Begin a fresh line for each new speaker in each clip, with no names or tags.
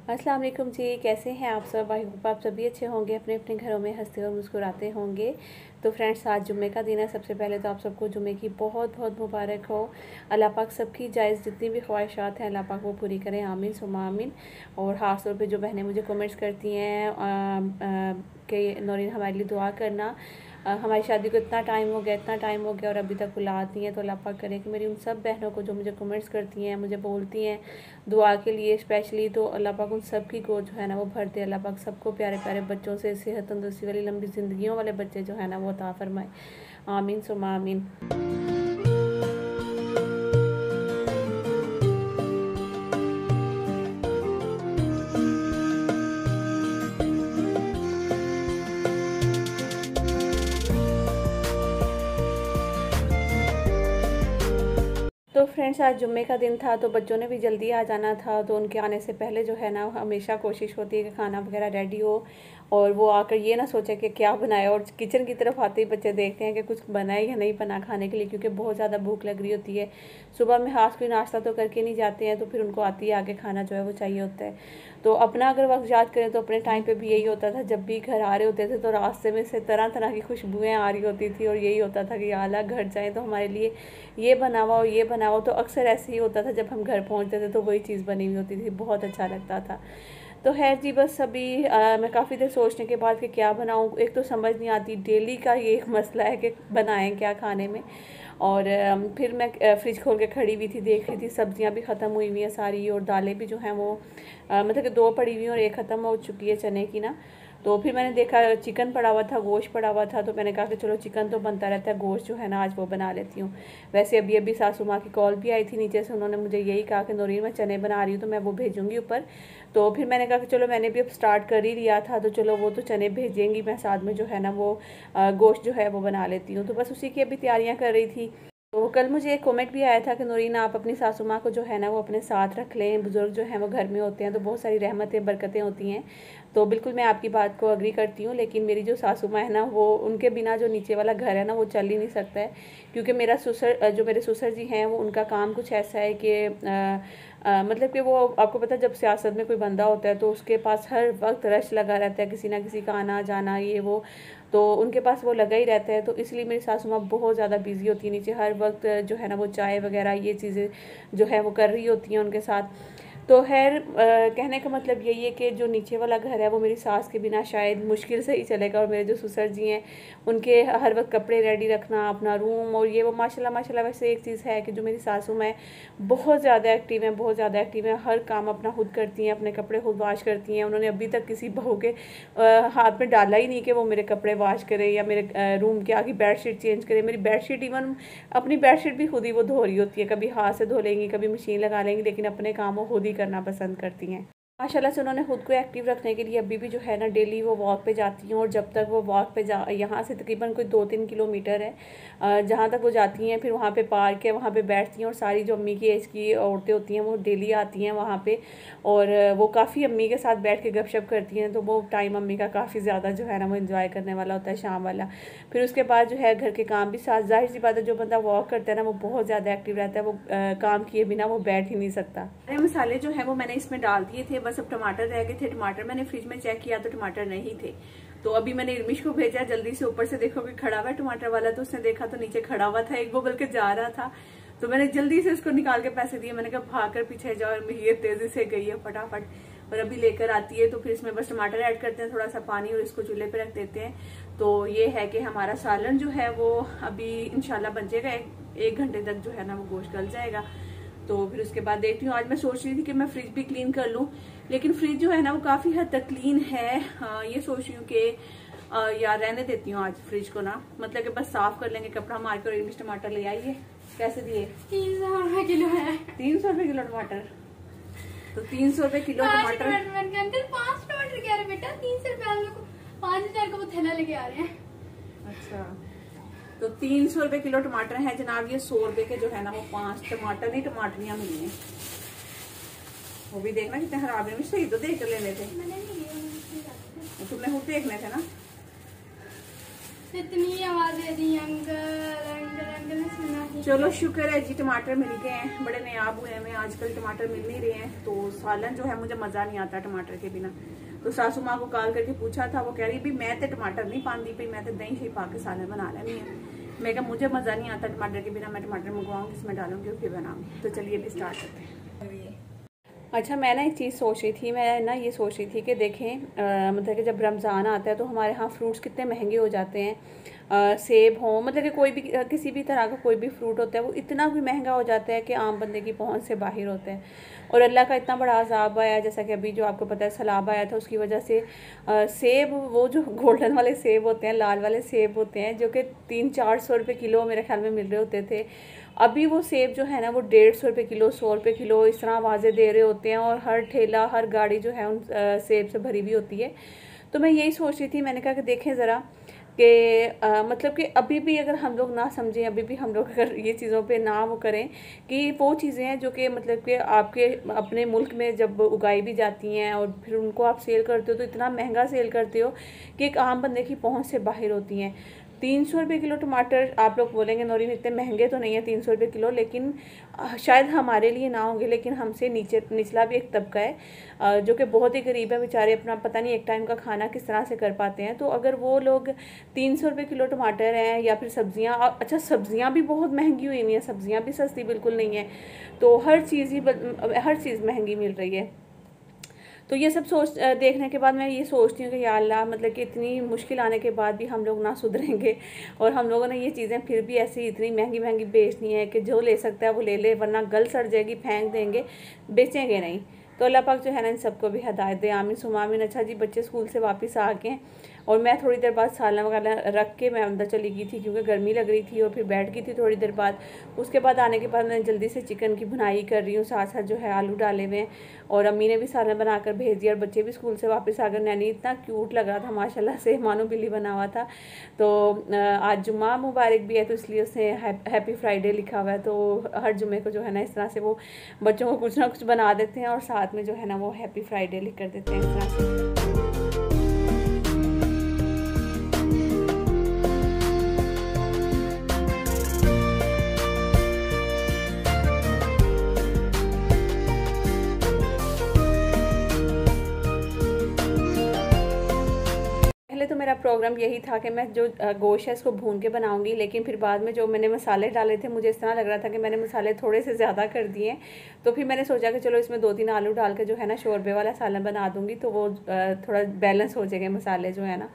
अस्सलाम वालेकुम जी, कैसे हैं आप सब। आई होप आप सभी अच्छे होंगे, अपने अपने घरों में हंसते और मुस्कुराते होंगे। तो फ्रेंड्स, आज जुम्मे का दिन है। सबसे पहले तो आप सबको जुम्मे की बहुत बहुत मुबारक हो। अल्लाह पाक सबकी जायज़ जितनी भी ख्वाहिशात हैं अल्लाह पाक वो पूरी करें, आमीन सुम्मा आमीन। और ख़ास तौर पे जो बहनें मुझे कमेंट्स करती हैं कि नौरीन हमारे लिए दुआ करना, हमारी शादी को इतना टाइम हो गया और अभी तक बुलाती हैं। तो अल्लाह पाक करे कि मेरी उन सब बहनों को जो मुझे कमेंट्स करती हैं, मुझे बोलती हैं दुआ के लिए स्पेशली, तो अल्लाह पाक उन सब की गोद जो है ना वो भर दे। अल्लाह पाक सबको प्यारे प्यारे बच्चों से, सेहत तंदुरुस्ती वाली लंबी ज़िंदगियों वाले बच्चे जो है ना वो अता फरमाए, आमीन सुम्मा आमीन। तो फ्रेंड्स, आज जुम्मे का दिन था तो बच्चों ने भी जल्दी आ जाना था। तो उनके आने से पहले जो है ना हमेशा कोशिश होती है कि खाना वगैरह रेडी हो और वो आकर ये ना सोचे कि क्या बनाया। और किचन की तरफ आते ही बच्चे देखते हैं कि कुछ बनाए या नहीं बना खाने के लिए, क्योंकि बहुत ज़्यादा भूख लग रही होती है। सुबह में खास कोई नाश्ता तो करके नहीं जाते हैं, तो फिर उनको आती है आके खाना जो है वो चाहिए होता है। तो अपना अगर वक्त याद करें तो अपने टाइम पे भी यही होता था। जब भी घर आ रहे होते थे तो रास्ते में से तरह तरह की खुशबुएँ आ रही होती थी और यही होता था कि आला घर जाएँ तो हमारे लिए ये बनाओ ये बनाओ। तो अक्सर ऐसे ही होता था, जब हम घर पहुंचते थे तो वही चीज़ बनी हुई होती थी, बहुत अच्छा लगता था। तो खैर जी, बस अभी मैं काफ़ी देर सोचने के बाद कि क्या बनाऊं। एक तो समझ नहीं आती, डेली का ये एक मसला है कि बनाएं क्या खाने में। और फिर मैं फ्रिज खोल के खड़ी हुई थी, देख रही थी सब्जियां भी ख़त्म हुई हुई हैं सारी, और दालें भी जो हैं वो मतलब कि 2 पड़ी हुई हैं और एक ख़त्म हो चुकी है चने की ना। तो फिर मैंने देखा चिकन पड़ा हुआ था, गोश्त पड़ा हुआ था, तो मैंने कहा कि चलो चिकन तो बनता रहता है, गोश्त जो है ना आज वो बना लेती हूँ। वैसे अभी अभी सासू माँ की कॉल भी आई थी नीचे से, उन्होंने मुझे यही कहा कि नौरीन मैं चने बना रही हूँ तो मैं वो भेजूँगी ऊपर। तो फिर मैंने कहा कि चलो मैंने भी अब स्टार्ट कर ही लिया था तो चलो वो तो चने भेजेंगी, मैं साथ में जो है ना वो गोश्त जो है वो बना लेती हूँ। तो बस उसी की अभी तैयारियाँ कर रही थी। तो कल मुझे एक कमेंट भी आया था कि नौरीन आप अपनी सासू माँ को जो है ना वो अपने साथ रख लें, बुज़ुर्ग जो हैं वो घर में होते हैं तो बहुत सारी रहमतें बरकतें होती हैं। तो बिल्कुल मैं आपकी बात को अग्री करती हूँ, लेकिन मेरी जो सासू माँ है ना वो उनके बिना जो नीचे वाला घर है ना वो चल ही नहीं सकता है। क्योंकि मेरा ससुर जो मेरे ससुर जी हैं वो उनका काम कुछ ऐसा है कि मतलब कि वो आपको पता है जब सियासत में कोई बंदा होता है तो उसके पास हर वक्त रश लगा रहता है, किसी ना किसी का आना जाना ये वो, तो उनके पास वो लगा ही रहता है। तो इसलिए मेरी सासू माँ बहुत ज़्यादा बिजी होती है नीचे, हर वक्त जो है ना वो चाय वगैरह ये चीज़ें जो है वो कर रही होती हैं उनके साथ। तो खैर कहने का मतलब यही है कि जो नीचे वाला घर है वो मेरी सास के बिना शायद मुश्किल से ही चलेगा। और मेरे जो ससुर जी हैं उनके हर वक्त कपड़े रेडी रखना, अपना रूम और ये वो, माशाल्लाह माशाल्लाह। वैसे एक चीज़ है कि जो मेरी सासू माँ बहुत ज़्यादा एक्टिव हैं, बहुत ज़्यादा एक्टिव हैं, हर काम अपना खुद करती हैं, अपने कपड़े खुद वॉश करती हैं। उन्होंने अभी तक किसी बहू के हाथ में डाला ही नहीं कि वो मेरे कपड़े वॉश करे या मेरे रूम के आगे बेडशीट चेंज करे। मेरी बेडशीट इवन अपनी बेडशीट भी खुद ही वो धो रही होती है, कभी हाथ से धो लेंगी कभी मशीन लगा लेंगी, लेकिन अपने काम वो खुद ही करना पसंद करती हैं। माशाल्लाह से उन्होंने खुद को एक्टिव रखने के लिए अभी भी जो है ना डेली वो वॉक पे जाती हैं। और जब तक वो वॉक पे यहाँ से तकरीबन कोई 2-3 किलोमीटर है जहाँ तक वो जाती हैं, फिर वहाँ पे पार्क है वहाँ पे बैठती हैं। और सारी जो अम्मी की एज की औरतें होती हैं वो डेली आती हैं वहाँ पे, और वो काफ़ी अम्मी के साथ बैठ के गपशप करती हैं। तो वो टाइम अम्मी का काफ़ी ज़्यादा जो है ना वो इन्जॉय करने वाला होता है, शाम वाला। फिर उसके बाद जो है घर के काम भी साथ, जाहिर सी बात है जो बंदा वॉक करता है ना वो बहुत ज़्यादा एक्टिव रहता है, वो काम किए बिना वो बैठ ही नहीं सकता। सारे मसाले जो है वो मैंने इसमें डाल दिए थे, बस अब टमाटर रह गए थे। टमाटर मैंने फ्रिज में चेक किया तो टमाटर नहीं थे, तो अभी मैंने इर्मिश को भेजा जल्दी से, ऊपर से देखो कि खड़ा हुआ टमाटर वाला, तो उसने देखा तो नीचे खड़ा हुआ था एक, वो बल्कि जा रहा था, तो मैंने जल्दी से उसको निकाल के पैसे दिए। मैंने कहा भाग कर पीछे जाओ, और ये तेजी से गई है फटाफट, और अभी लेकर आती है। तो फिर इसमें बस टमाटर ऐड करते हैं, थोड़ा सा पानी, और इसको चूल्हे पे रख देते हैं। तो ये है कि हमारा सालन जो है वो अभी इंशाल्लाह बन जाएगा, एक घंटे तक जो है ना वो गोश्त गल जाएगा। तो फिर उसके बाद देखती हूँ। आज मैं सोच रही थी कि मैं फ्रिज भी क्लीन कर लूँ, लेकिन फ्रिज जो है ना वो काफ़ी हद तक क्लीन है। ये सोच रही हूँ कि यार रहने देती हूँ आज फ्रिज को ना, मतलब कि बस साफ कर लेंगे, कपड़ा मार कर। इंग्लिश टमाटर ले आइए, कैसे दिए?
300 रुपए किलो है।
300 रुपए किलो टमाटर? तो 300 रुपए किलो टमाटर।
5 टमाटर कह रहे बेटा, 300 रुपए हम लोग 5000 का वो थैला लेके आ रहे हैं।
अच्छा, तो 300 रुपए किलो टमाटर है जनाब। ये 100 रुपए के जो है ना वो 5 टमाटर नहीं टमाटरियां मिली हैं। वो भी देखना कितने खराब है, सही तो देख कर लेने थे।
मैंने नहीं लिया,
तुमने खुद देखने थे ना।
इतनी आवाजें दी अंकल अंकल अंकल ने सुना ही।
चलो शुक्र है जी, टमाटर मिल गए हैं, बड़े नायाब हुए हैं। आजकल टमाटर मिल नहीं रहे हैं, तो सालन जो है मुझे मजा नहीं आता टमाटर के बिना। तो सासू माँ को कॉल करके पूछा था, वो कह रही भी मैं तो टमाटर नहीं पाती भाई, मैं तो दही ही पा के सालन बना लेनी है। मैं कहा मुझे मजा नहीं आता टमाटर के बिना, मैं टमाटर मंगवाऊंगी, इसमें डालूंगी और फिर बनाऊंगी। तो चलिए अभी स्टार्ट करते हैं। अच्छा, मैं ना एक चीज़ सोच रही थी, मैं ना ये सोच रही थी कि देखें मतलब कि जब रमज़ान आता है तो हमारे यहाँ फ्रूट्स कितने महंगे हो जाते हैं। सेब हो, मतलब कि कोई भी किसी भी तरह का कोई भी फ्रूट होता है वो इतना भी महंगा हो जाता है कि आम बंदे की पहुंच से बाहर होता है। और अल्लाह का इतना बड़ा अज़ाब आया, जैसा कि अभी जो आपको पता है सैलाब आया था, उसकी वजह से सेब, वो जो गोल्डन वाले सेब होते हैं, लाल वाले सेब होते हैं, जो कि 300-400 रुपये किलो मेरे ख्याल में मिल रहे होते थे, अभी वो सेब जो है ना वो 150 रुपये किलो, 100 रुपये किलो इस तरह आवाज़ें दे रहे होते हैं। और हर ठेला, हर गाड़ी जो है उन सेब से भरी हुई होती है। तो मैं यही सोच रही थी, मैंने कहा कि देखें ज़रा कि मतलब कि अभी भी अगर हम लोग ना समझें, अभी भी हम लोग अगर ये चीज़ों पे ना वो करें कि वो चीज़ें हैं जो कि मतलब कि आपके अपने मुल्क में जब उगाई भी जाती हैं और फिर उनको आप सेल करते हो तो इतना महंगा सेल करते हो कि एक आम बंदे की पहुंच से बाहर होती हैं। 300 रुपये किलो टमाटर, आप लोग बोलेंगे नौरीन इतने महंगे तो नहीं है 300 रुपये किलो, लेकिन शायद हमारे लिए ना होंगे, लेकिन हमसे निचला भी एक तबका है जो कि बहुत ही गरीब है बेचारे, अपना पता नहीं एक टाइम का खाना किस तरह से कर पाते हैं। तो अगर वो लोग 300 रुपये किलो टमाटर हैं, या फिर सब्ज़ियाँ, अच्छा सब्ज़ियाँ भी बहुत महंगी हुई नहीं है, सब्ज़ियाँ भी सस्ती बिल्कुल नहीं है, तो हर चीज़ महंगी मिल रही है। तो ये सब देखने के बाद मैं ये सोचती हूँ कि या अल्लाह, मतलब कि इतनी मुश्किल आने के बाद भी हम लोग ना सुधरेंगे और हम लोगों ने ये चीज़ें फिर भी ऐसी इतनी महंगी महंगी बेचनी है कि जो ले सकता है वो ले ले, वरना गल सड़ जाएगी, फेंक देंगे, बेचेंगे नहीं। तो अल्लाह पाक जो है ना इन सबको भी हदायत दे, आमीन सुमा आमीन। अच्छा जी, बच्चे स्कूल से वापस आ गए और मैं थोड़ी देर बाद सालन वगैरह रख के मैं अंदर चली गई थी क्योंकि गर्मी लग रही थी, और फिर बैठ गई थी थोड़ी देर बाद। उसके बाद आने के बाद मैं जल्दी से चिकन की भुनाई कर रही हूँ, साथ साथ जो है आलू डाले हुए हैं, और अम्मी ने भी सालन बनाकर भेज दिया और बच्चे भी स्कूल से वापस आ गए। नैनी इतना क्यूट लग रहा था माशाल्लाह से, मानो बिल्ली बना हुआ था। तो आज जुम्मा मुबारक भी है, तो इसलिए उसने हैप्पी फ्राइडे लिखा हुआ है। तो हर जुम्मे को जो है ना इस तरह से वो बच्चों को कुछ ना कुछ बना देते हैं और साथ में जो है ना वो हैप्पी फ्राइडे लिख कर देते हैं इस तरह से। पहले तो मेरा प्रोग्राम यही था कि मैं जो गोश्त है इसको भून के बनाऊंगी, लेकिन फिर बाद में जो मैंने मसाले डाले थे मुझे इस तरह लग रहा था कि मैंने मसाले थोड़े से ज़्यादा कर दिए। तो फिर मैंने सोचा कि चलो इसमें 2-3 आलू डाल के जो है ना शोरबे वाला सालन बना दूंगी, तो वो थोड़ा बैलेंस हो जाएगा मसाले जो है ना।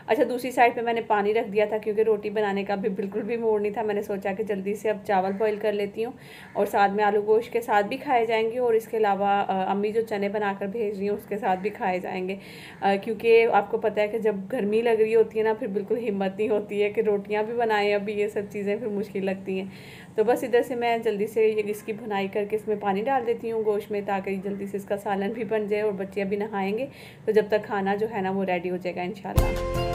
अच्छा, दूसरी साइड पे मैंने पानी रख दिया था क्योंकि रोटी बनाने का भी बिल्कुल भी मूड नहीं था। मैंने सोचा कि जल्दी से अब चावल बॉईल कर लेती हूँ और साथ में आलू गोश्त के साथ भी खाए जाएंगे, और इसके अलावा अम्मी जो चने बनाकर भेज रही हैं उसके साथ भी खाए जाएंगे। क्योंकि आपको पता है कि जब गर्मी लग रही होती है ना, फिर बिल्कुल हिम्मत नहीं होती है कि रोटियाँ भी बनाएं, अभी ये सब चीज़ें फिर मुश्किल लगती हैं। तो बस इधर से मैं जल्दी से इसकी भुनाई करके इसमें पानी डाल देती हूँ गोश्त में, ताकि जल्दी से इसका सालन भी बन जाए और बच्चे अभी नहाएंगे, तो जब तक खाना जो है ना वो रेडी हो जाएगा इंशाल्लाह।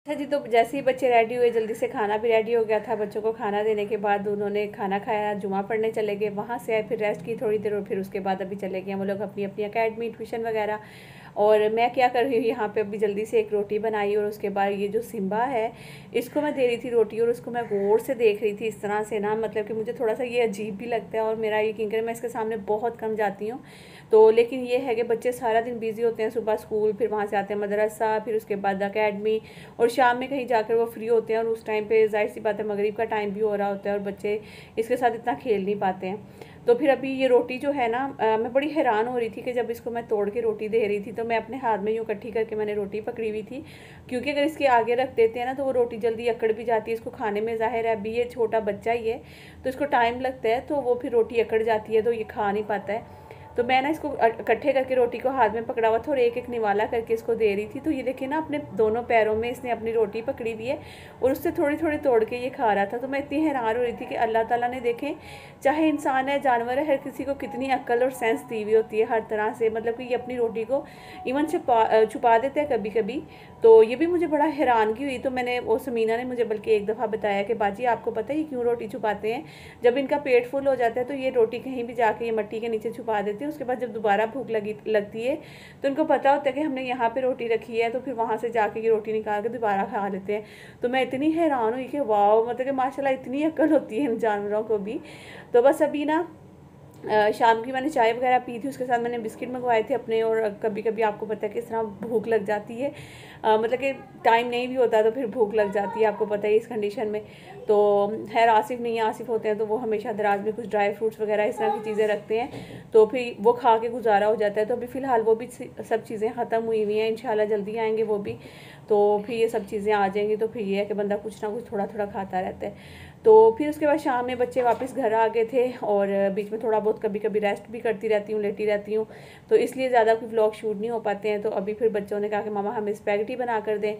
अच्छा जी, तो जैसे ही बच्चे रेडी हुए, जल्दी से खाना भी रेडी हो गया था। बच्चों को खाना देने के बाद उन्होंने खाना खाया, जुमा पढ़ने चले गए, वहाँ से आए, फिर रेस्ट की थोड़ी देर, और फिर उसके बाद अभी चले गए वो लोग अपनी अपनी अकेडमी, ट्यूशन वगैरह। और मैं क्या कर रही हूँ यहाँ पे, अभी जल्दी से एक रोटी बनाई, और उसके बाद ये जो सिम्बा है इसको मैं दे रही थी रोटी, और उसको मैं गौर से देख रही थी इस तरह से ना, मतलब कि मुझे थोड़ा सा ये अजीब भी लगता है, और मेरा यकीन करें मैं इसके सामने बहुत कम जाती हूँ। तो लेकिन ये है कि बच्चे सारा दिन बिजी होते हैं, सुबह स्कूल, फिर वहाँ से आते हैं मदरसा, फिर उसके बाद अकेडमी, और शाम में कहीं जाकर वो फ्री होते हैं, और उस टाइम पे जाहिर सी बात है मगरिब का टाइम भी हो रहा होता है और बच्चे इसके साथ इतना खेल नहीं पाते हैं। तो फिर अभी ये रोटी जो है ना, मैं बड़ी हैरान हो रही थी कि जब इसको मैं तोड़ के रोटी दे रही थी तो मैं अपने हाथ में यूँ इकट्ठी करके मैंने रोटी पकड़ी हुई थी, क्योंकि अगर इसके आगे रख देते हैं ना तो वो रोटी जल्दी अकड़ भी जाती है। इसको खाने में ज़ाहिर है अभी ये छोटा बच्चा ही है तो इसको टाइम लगता है, तो वो फिर रोटी अकड़ जाती है, तो ये खा नहीं पाता है। तो मैं ना इसको इकट्ठे करके रोटी को हाथ में पकड़ा हुआ था और एक एक निवाला करके इसको दे रही थी। तो ये देखिए ना, अपने दोनों पैरों में इसने अपनी रोटी पकड़ी हुई है और उससे थोड़ी थोड़ी तोड़ के ये खा रहा था। तो मैं इतनी हैरान हो रही थी कि अल्लाह ताला ने, देखें चाहे इंसान है जानवर है, हर किसी को कितनी अक्ल और सेंस दी हुई होती है हर तरह से, मतलब कि ये अपनी रोटी को इवन छुपा देते हैं कभी कभी। तो ये भी मुझे बड़ा हैरानगी हुई। तो मैंने, वो समीना ने मुझे बल्कि एक दफ़ा बताया कि बाजी आपको पता है ये क्यों रोटी छुपाते हैं, जब इनका पेट फुल हो जाता है तो ये रोटी कहीं भी जाके ये मट्टी के नीचे छुपा देते हैं, हैं। उसके बाद जब दोबारा भूख लगती है तो उनको पता होता है कि हमने यहाँ पे रोटी रखी है, तो फिर वहाँ से जाके ये रोटी निकाल के दोबारा खा लेते हैं। तो मैं इतनी हैरान हुई कि वाह, मतलब कि माशाल्लाह इतनी अक्ल होती है इन जानवरों को भी। तो बस अभी ना शाम की मैंने चाय वगैरह पी थी, उसके साथ मैंने बिस्किट मंगवाए थे अपने। और कभी कभी आपको पता है कि इस तरह भूख लग जाती है, मतलब कि टाइम नहीं भी होता तो फिर भूख लग जाती है, आपको पता है इस कंडीशन में। तो खैर आसिफ नहीं है, आसिफ होते हैं तो वो हमेशा दराज में कुछ ड्राई फ्रूट्स वगैरह इस तरह की चीज़ें रखते हैं, तो फिर वो खा के गुजारा हो जाता है। तो अभी फ़िलहाल वो भी सब चीज़ें ख़त्म हुई हुई हैं, इंशाल्लाह जल्दी आएंगे वो भी, तो फिर ये सब चीज़ें आ जाएंगी। तो फिर ये है कि बंदा कुछ ना कुछ थोड़ा थोड़ा खाता रहता है। तो फिर उसके बाद शाम में बच्चे वापस घर आ गए थे, और बीच में थोड़ा बहुत कभी कभी रेस्ट भी करती रहती हूँ, लेटी रहती हूँ, तो इसलिए ज़्यादा कोई व्लॉग शूट नहीं हो पाते हैं। तो अभी फिर बच्चों ने कहा कि मामा हमें स्पैगेटी बना कर दें,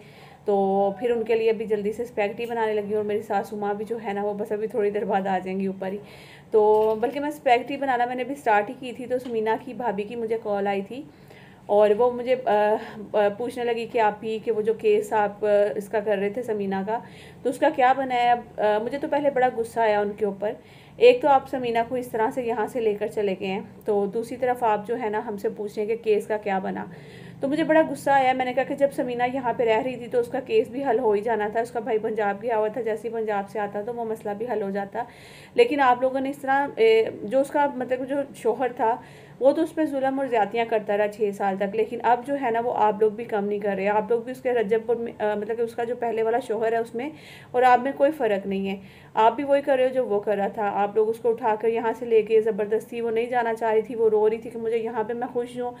तो फिर उनके लिए अभी जल्दी से स्पैगेटी बनाने लगी। और मेरी सासू माँ भी जो है ना वो बस अभी थोड़ी देर बाद आ जाएंगी ऊपर ही। तो बल्कि मैं स्पैगेटी बनाना मैंने अभी स्टार्ट ही की थी, तो समीना की भाभी की मुझे कॉल आई थी, और वो मुझे पूछने लगी कि आप ही कि वो जो केस आप इसका कर रहे थे समीना का, तो उसका क्या बनाया। मुझे तो पहले बड़ा गुस्सा आया उनके ऊपर। एक तो आप समीना को इस तरह से यहाँ से लेकर चले गए हैं, तो दूसरी तरफ आप जो है ना हमसे पूछ रहे हैं कि केस का क्या बना। तो मुझे बड़ा गुस्सा आया। मैंने कहा कि जब समीना यहाँ पे रह रही थी तो उसका केस भी हल हो ही जाना था, उसका भाई पंजाब गया हुआ था, जैसे ही पंजाब से आता तो वो मसला भी हल हो जाता। लेकिन आप लोगों ने इस तरह जो उसका मतलब जो शोहर था वो तो उस पर जुल्म और ज़्यादतियाँ करता रहा 6 साल तक, लेकिन अब जो है ना वो आप लोग भी कम नहीं कर रहे। आप लोग भी उसके रजबपुर में मतलब कि उसका जो पहले वाला शोहर है उसमें और आप में कोई फ़र्क नहीं है। आप भी वही कर रहे हो जो वो कर रहा था। आप लोग उसको उठाकर यहाँ से लेके ज़बरदस्ती, वो नहीं जाना चाह रही थी, वो रो रही थी कि मुझे यहाँ पे मैं खुश हूँ।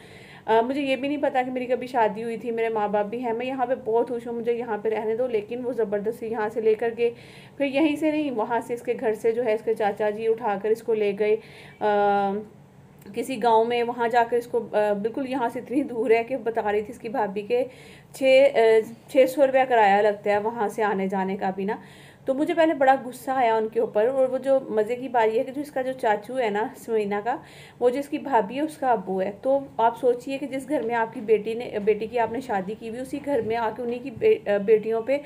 मुझे ये भी नहीं पता कि मेरी कभी शादी हुई थी, मेरे माँ बाप भी हैं, मैं यहाँ पे बहुत खुश हूँ, मुझे यहाँ पे रहने दो। लेकिन वो ज़बरदस्ती यहाँ से लेकर के, फिर यहीं से नहीं वहाँ से इसके घर से जो है इसके चाचा जी उठाकर इसको ले गए किसी गांव में। वहाँ जाकर इसको बिल्कुल यहाँ से इतनी दूर है कि बता रही थी इसकी भाभी के 600 रुपया किराया लगता है वहाँ से आने जाने का भी ना। तो मुझे पहले बड़ा गुस्सा आया उनके ऊपर। और वो जो मज़े की बात है कि जो इसका जो चाचू है ना समीना का, वो जिसकी भाभी है उसका अब्बू है। तो आप सोचिए कि जिस घर में आपकी बेटी की आपने शादी की हुई, उसी घर में आके उन्हीं की बेटियों पे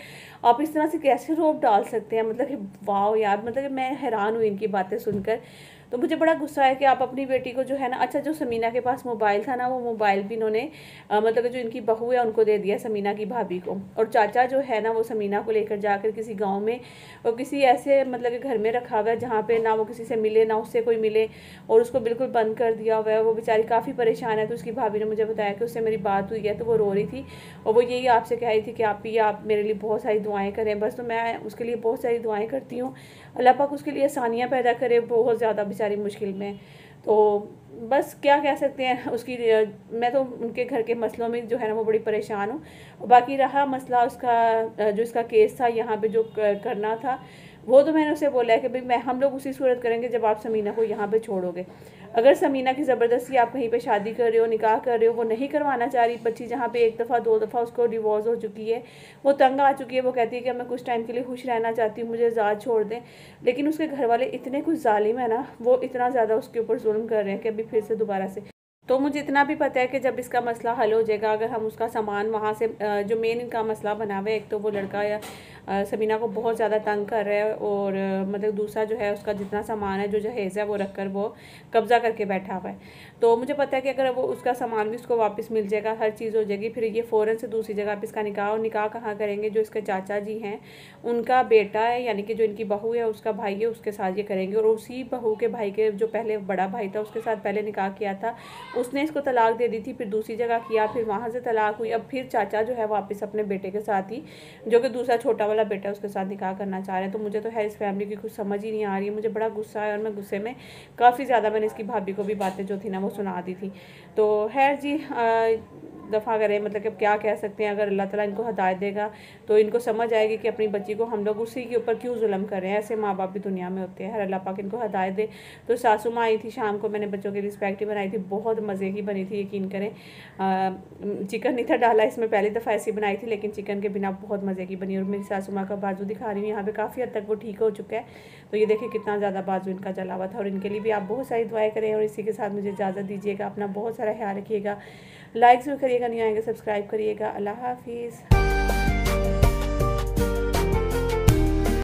आप इस तरह से कैसे रोब डाल सकते हैं। मतलब कि वाह यार, मतलब कि मैं हैरान हुई इनकी बातें सुनकर। तो मुझे बड़ा गुस्सा है कि आप अपनी बेटी को जो है ना, अच्छा जो समीना के पास मोबाइल था ना, वो मोबाइल भी इन्होंने मतलब जो इनकी बहू है उनको दे दिया समीना की भाभी को। और चाचा जो है ना वो समीना को लेकर जाकर किसी गांव में और किसी ऐसे मतलब के घर में रखा हुआ है जहाँ पे ना वो किसी से मिले ना उससे कोई मिले, और उसको बिल्कुल बंद कर दिया हुआ है। वो बेचारी काफ़ी परेशान है। तो उसकी भाभी ने मुझे बताया कि उससे मेरी बात हुई है, तो वो रो रही थी और वो यही आपसे कह रही थी कि आप मेरे लिए बहुत सारी दुआएँ करें। बस तो मैं उसके लिए बहुत सारी दुआएँ करती हूँ, अल्लाह पाक उसके लिए आसानियाँ पैदा करे, बहुत ज़्यादा बेचारी मुश्किल में। तो बस क्या कह सकते हैं उसकी। मैं तो उनके घर के मसलों में जो है ना वो बड़ी परेशान हूँ। और बाकी रहा मसला उसका जो इसका केस था यहाँ पे जो करना था, वो तो मैंने उसे बोला है कि भाई हम लोग उसी सूरत करेंगे जब आप समीना को यहाँ पे छोड़ोगे। अगर समीना की ज़बरदस्ती आप कहीं पे शादी कर रहे हो, निकाह कर रहे हो, वो नहीं करवाना चाह रही बच्ची, जहाँ पे 1 दफ़ा 2 दफ़ा उसको डिवोर्स हो चुकी है, वो तंग आ चुकी है, वो कहती है कि मैं कुछ टाइम के लिए खुश रहना चाहती हूँ, मुझे आज़ाद छोड़ दें। लेकिन उसके घर वाले इतने कुछ जालिम है ना, वो इतना ज़्यादा उसके ऊपर जुल्म कर रहे हैं कि अभी फिर से दोबारा से। तो मुझे इतना भी पता है कि जब इसका मसला हल हो जाएगा, अगर हम उसका सामान वहाँ से जो मेन इनका मसला बना हुआ है, एक तो वो लड़का या समीना को बहुत ज़्यादा तंग कर रहा है, और मतलब दूसरा जो है उसका जितना सामान है जो जहेज़ है वो रख कर वो कब्ज़ा करके बैठा हुआ है। तो मुझे पता है कि अगर वो उसका सामान भी उसको वापस मिल जाएगा, हर चीज़ हो जाएगी, फिर ये फ़ौरन से दूसरी जगह पर इसका निकाह। और निकाह कहाँ करेंगे, जो इसके चाचा जी हैं उनका बेटा है, यानी कि जो इनकी बहू है उसका भाई है, उसके साथ ये करेंगे। और उसी बहू के भाई के जो पहले बड़ा भाई था उसके साथ पहले निकाह किया था, उसने इसको तलाक दे दी थी, फिर दूसरी जगह किया, फिर वहाँ से तलाक हुई। अब फिर चाचा जो है वापस अपने बेटे के साथ ही, जो कि दूसरा छोटा वाला बेटा है, उसके साथ निकाह करना चाह रहे हैं। तो मुझे तो है इस फैमिली की कुछ समझ ही नहीं आ रही है। मुझे बड़ा गुस्सा है और मैं गुस्से में काफ़ी ज़्यादा मैंने इसकी भाभी को भी बातें जो थी ना वो सुना दी थी। तो खैर जी दफ़ा करें, मतलब कि क्या कह सकते हैं। अगर अल्लाह ताला इनको हदायत देगा तो इनको समझ आएगी कि अपनी बच्ची को हम लोग उसी के ऊपर क्यों जुल्म कर रहे हैं। ऐसे माँ बाप भी दुनिया में होते हैं। हर अल्लाह पाक इनको हदायत दे। तो सासू माँ आई थी शाम को, मैंने बच्चों के लिए स्पैगेटी बनाई थी, बहुत मज़े की बनी थी, यकीन करें। चिकन नहीं था डाला इसमें, पहली दफ़ा ऐसी बनाई थी, लेकिन चिकन के बिना बहुत मज़े की बनी। और मेरी सासू माँ का बाजू दिखा रही हूँ, यहाँ पे काफ़ी हद तक वो ठीक हो चुका है। तो ये देखिए कितना ज़्यादा बाजू इनका जला हुआ था। और इनके लिए भी आप बहुत सारी दुआएं करें। और इसी के साथ मुझे इजाज़त दीजिएगा। अपना बहुत सारा ख्याल रखिएगा, लाइक्स भी करिएगा, नहीं आएंगे सब्सक्राइब करिएगा। अल्लाह हाफिज़।